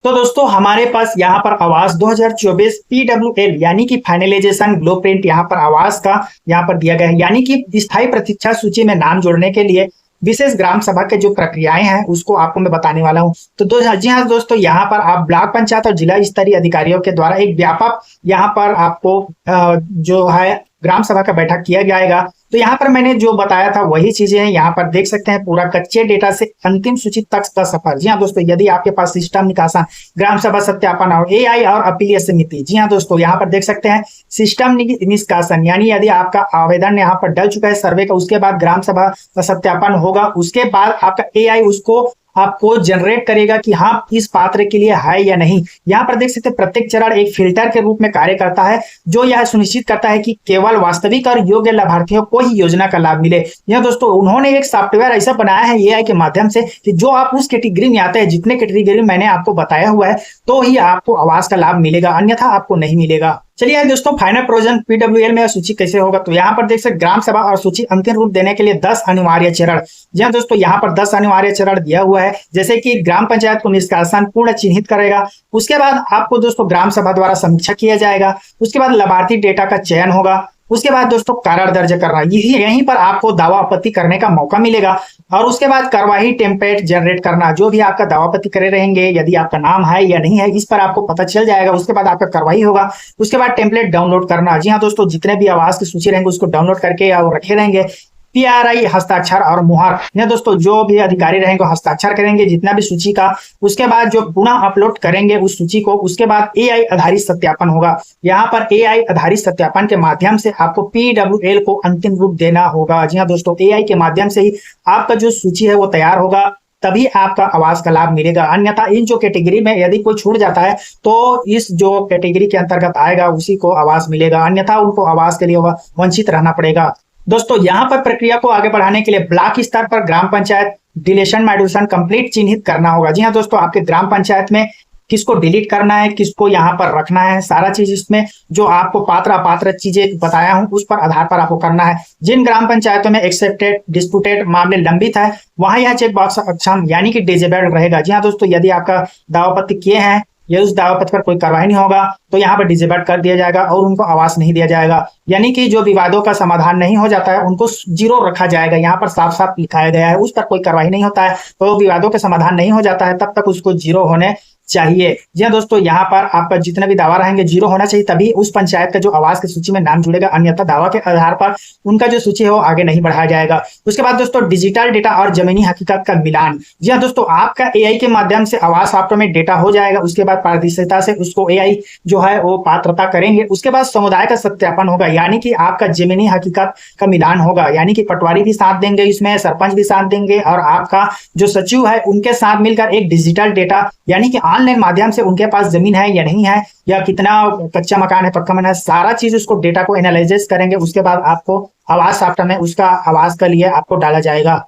तो दोस्तों हमारे पास यहाँ पर आवास 2024 PWL यानी कि फाइनलाइजेशन ब्लूप्रिंट यहाँ पर आवास का यहाँ पर दिया गया है, यानी कि स्थायी प्रतीक्षा सूची में नाम जोड़ने के लिए विशेष ग्राम सभा के जो प्रक्रियाएं हैं उसको आपको मैं बताने वाला हूं। तो जी हाँ दोस्तों, यहाँ पर आप ब्लॉक पंचायत और जिला स्तरीय अधिकारियों के द्वारा एक व्यापक यहाँ पर आपको जो है ग्राम सभा का बैठक किया जाएगा। तो यहाँ पर मैंने जो बताया था वही चीजें हैं, यहाँ पर देख सकते हैं पूरा कच्चे डेटा से अंतिम सूची तक का सफर। जी हाँ दोस्तों, यदि आपके पास सिस्टम निकासन, ग्राम सभा सत्यापन और एआई और अपीलीय समिति। जी हाँ दोस्तों, यहाँ पर देख सकते हैं सिस्टम निष्कासन, यानी यदि आपका आवेदन यहाँ पर डल चुका है सर्वे का, उसके बाद ग्राम सभा का सत्यापन होगा, उसके बाद आपका एआई उसको आपको जनरेट करेगा कि हाँ इस पात्र के लिए है या नहीं। यहाँ पर देख सकते हैं प्रत्येक चरण एक फिल्टर के रूप में कार्य करता है, जो यह सुनिश्चित करता है कि केवल वास्तविक और योग्य लाभार्थियों को ही योजना का लाभ मिले। यह दोस्तों उन्होंने एक सॉफ्टवेयर ऐसा बनाया है एआई के माध्यम से कि जो आप उस कैटेगरी में आते हैं, जितने कैटेगरी मैंने आपको बताया हुआ है, तो ही आपको आवास का लाभ मिलेगा, अन्यथा आपको नहीं मिलेगा। चलिए दोस्तों, फाइनल प्रोविजन PWL में सूची कैसे होगा। तो यहाँ पर देख सकते ग्राम सभा और सूची अंतिम रूप देने के लिए 10 अनिवार्य चरण। जी हाँ दोस्तों, यहाँ पर 10 अनिवार्य चरण दिया हुआ है, जैसे कि ग्राम पंचायत को निष्कासन पूर्ण चिन्हित करेगा, उसके बाद आपको दोस्तों ग्राम सभा द्वारा समीक्षा किया जाएगा, उसके बाद लाभार्थी डेटा का चयन होगा, उसके बाद दोस्तों कारण दर्ज करना, यहीं पर आपको दावा आपत्ति करने का मौका मिलेगा, और उसके बाद कार्यवाही टेम्पलेट जनरेट करना, जो भी आपका दावा आपत्ति करे रहेंगे, यदि आपका नाम है या नहीं है इस पर आपको पता चल जाएगा। उसके बाद आपका कार्यवाही होगा, उसके बाद टेम्पलेट डाउनलोड करना। जी हाँ दोस्तों, जितने भी आवास की सूची रहेंगे उसको डाउनलोड करके और रखे रहेंगे। PRI हस्ताक्षर और मुहर, यह दोस्तों जो भी अधिकारी रहेंगे हस्ताक्षर करेंगे जितना भी सूची का, उसके बाद जो पुनः अपलोड करेंगे उस सूची को, उसके बाद AI आधारित सत्यापन होगा। यहाँ पर AI आधारित सत्यापन के माध्यम से आपको PWL को अंतिम रूप देना होगा। जी हाँ दोस्तों, AI के माध्यम से ही आपका जो सूची है वो तैयार होगा, तभी आपका आवास का लाभ मिलेगा, अन्यथा इन जो कैटेगरी में यदि कोई छूट जाता है तो इस जो कैटेगरी के अंतर्गत आएगा उसी को आवास मिलेगा, अन्यथा उनको आवास के लिए वंचित रहना पड़ेगा। दोस्तों यहाँ पर प्रक्रिया को आगे बढ़ाने के लिए ब्लॉक स्तर पर ग्राम पंचायत डिलीशन मॉड्यूलेशन कंप्लीट चिन्हित करना होगा। जी हाँ दोस्तों, आपके ग्राम पंचायत में किसको डिलीट करना है, किसको यहाँ पर रखना है, सारा चीज इसमें जो आपको पात्र अपात्र चीजें बताया हूं उस पर आधार पर आपको करना है। जिन ग्राम पंचायतों में एक्सेप्टेड डिस्प्यूटेड मामले लंबित है वहां यह चेक बॉक्स अक्षम यानी कि डिसेबल्ड रहेगा। जी हाँ दोस्तों, यदि आपका दावापत्ति किए हैं या उस दावापत्र पर कोई कार्रवाई नहीं होगा तो यहाँ पर डिसेबल्ड कर दिया जाएगा और उनको आवास नहीं दिया जाएगा, यानी कि जो विवादों का समाधान नहीं हो जाता है उनको जीरो रखा जाएगा। यहाँ पर साफ साफ लिखाया गया है, उस पर कोई कार्रवाई नहीं होता है तो विवादों का समाधान नहीं हो जाता है तब तक उसको जीरो होने चाहिए। जी हाँ दोस्तों, यहाँ पर आपका जितने भी दावा रहेंगे जीरो होना चाहिए, तभी उस पंचायत का जो आवास की सूची में नाम जुड़ेगा, अन्यथा दावा के आधार पर उनका जो सूची है वो आगे नहीं बढ़ाया जाएगा। उसके बाद दोस्तों डिजिटल डेटा और जमीनी हकीकत का मिलान। जी हाँ दोस्तों, आपका एआई के माध्यम से आवास सॉफ्टवेयर में डेटा हो जाएगा, उसके बाद पारदर्शिता से उसको एआई जो है वो पात्रता करेंगे। उसके बाद समुदाय का सत्यापन होगा, यानी कि आपका जमीनी हकीकत का मिलान होगा, यानी कि पटवारी भी साथ देंगे, इसमें सरपंच भी साथ देंगे और आपका जो सचिव है उनके साथ मिलकर एक डिजिटल डेटा, यानी कि ऑनलाइन माध्यम से उनके पास जमीन है या नहीं है, या कितना कच्चा मकान है पक्का मकान है, सारा चीज उसको डेटा को एनालिसिस करेंगे। उसके बाद आपको आवास सॉफ्टवेयर में उसका आवास के लिए आपको डाला जाएगा।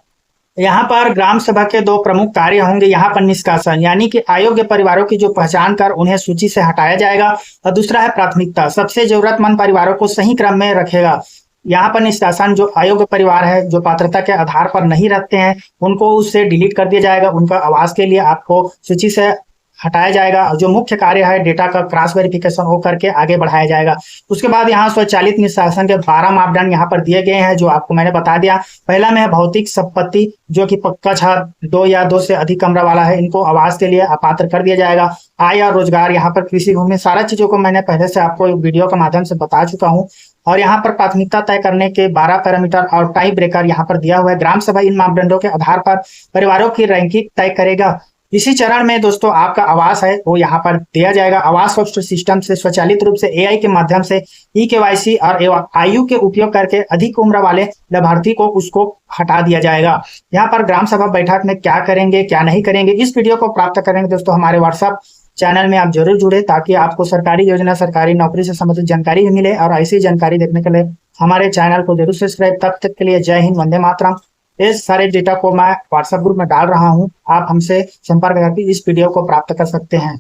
यहाँ पर ग्राम सभा के 2 प्रमुख कार्य होंगे। यहाँ पर निष्कासन, यानी कि अयोग्य परिवारों की जो पहचान कर उन्हें सूची से हटाया जाएगा, और दूसरा है प्राथमिकता, सबसे जरूरतमंद परिवारों को सही क्रम में रखेगा। यहाँ पर निष्कासन, जो अयोग्य परिवार है जो पात्रता के आधार पर नहीं रखते हैं उनको उससे डिलीट कर दिया जाएगा, उनका आवास के लिए आपको सूची से हटाया जाएगा। जो मुख्य कार्य है डेटा का क्रॉस वेरिफिकेशन हो करके आगे बढ़ाया जाएगा। उसके बाद यहाँ स्वचालित निष्कासन के 12 मापदंड यहाँ पर दिए गए हैं, जो आपको मैंने बता दिया। पहला में है भौतिक संपत्ति, जो कि पक्का छत 2 या 2 से अधिक कमरा वाला है, इनको आवास के लिए अपात्र कर दिया जाएगा। आय और रोजगार, यहाँ पर कृषि भूमि, सारा चीजों को मैंने पहले से आपको वीडियो के माध्यम से बता चुका हूँ। और यहाँ पर प्राथमिकता तय करने के 12 पैरामीटर और टाइप ब्रेकर यहाँ पर दिया हुआ है। ग्राम सभा इन मापदंडों के आधार पर परिवारों की रैंकिंग तय करेगा। इसी चरण में दोस्तों आपका आवास है वो यहाँ पर दिया जाएगा। आवास सॉफ्टवेयर सिस्टम से स्वचालित रूप से एआई के माध्यम से eKYC और आयु के उपयोग करके अधिक उम्र वाले लाभार्थी को उसको हटा दिया जाएगा। यहाँ पर ग्राम सभा बैठक में क्या करेंगे क्या नहीं करेंगे, इस वीडियो को प्राप्त करेंगे दोस्तों हमारे व्हाट्सएप चैनल में आप जरूर जुड़े, ताकि आपको सरकारी योजना सरकारी नौकरी से संबंधित जानकारी भी मिले। और ऐसी जानकारी देखने के लिए हमारे चैनल को जरूर सब्सक्राइब। तब तक के लिए जय हिंद, वंदे मातरम। इस सारे डेटा को मैं व्हाट्सएप ग्रुप में डाल रहा हूं, आप हमसे संपर्क करके इस वीडियो को प्राप्त कर सकते हैं।